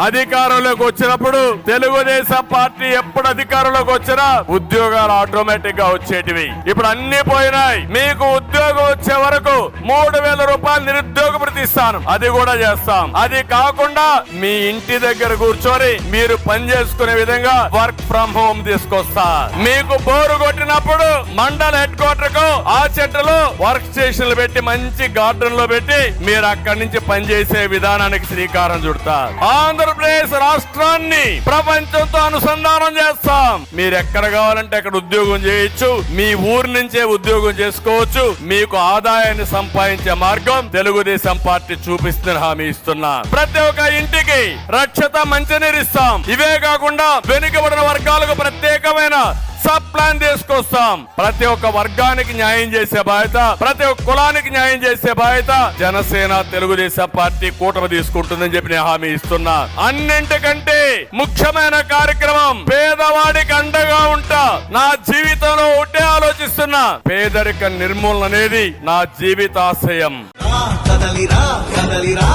అధికారంలోకి వచ్చినప్పుడు తెలుగుదేశం పార్టీ ఎప్పుడు అధికారంలోకి వచ్చినా ఉద్యోగాలు ఆటోమేటిక్ గా వచ్చేటివి. ఇప్పుడు అన్ని పోయినాయి. మీకు ఉద్యోగం వచ్చే వరకు 3,000 రూపాయలు నిరుద్యోగ భృతి ఇస్తాను, అది కూడా చేస్తాం. అది కాకుండా మీ ఇంటి దగ్గర కూర్చొని మీరు పని చేసుకునే విధంగా వర్క్ ఫ్రం హోమ్ తీసుకొస్తా. మీకు బోరు కొట్టినప్పుడు మండల హెడ్ క్వార్టర్ కు ఆ చెట్టులో వర్క్ స్టేషన్లు పెట్టి మంచి గార్డెన్ లో పెట్టి మీరు అక్కడి నుంచి పనిచేసే విధానానికి శ్రీకారం చుడతా. ఆంధ్రప్రదేశ్ రాష్ట్రాన్ని ప్రపంచంతో అనుసంధానం చేస్తాం. మీరు ఎక్కడ కావాలంటే అక్కడ ఉద్యోగం చేయొచ్చు, మీ ఊరు నుంచే ఉద్యోగం చేసుకోవచ్చు. మీకు ఆదాయాన్ని సంపాదించే మార్గం తెలుగుదేశం పార్టీ చూపిస్తున్న హామీ ఇస్తున్నా. ప్రతి ఒక్క ఇంటికి రక్షిత మంచినీరు ఇస్తాం. ఇవే కాకుండా వెనుకబడిన వర్గాలకు ప్రత్యేకమైన సబ్ ప్లాన్ తీసుకొస్తాం. ప్రతి ఒక్క వర్గానికి న్యాయం చేసే బాధ్యత, ప్రతి ఒక్క కులానికి న్యాయం చేసే బాధ్యత జనసేన తెలుగుదేశం పార్టీ కూటమి తీసుకుంటుందని చెప్పి నేను హామీ ఇస్తున్నా. అన్నింటికంటే ముఖ్యమైన కార్యక్రమం పేదవాడికి అండగా ఉంటా. నా జీవితంలో ఒకటే ఆలోచిస్తున్నా, పేదరిక నిర్మూలన అనేది నా జీవితాశయం. కదలిరా కదలిరా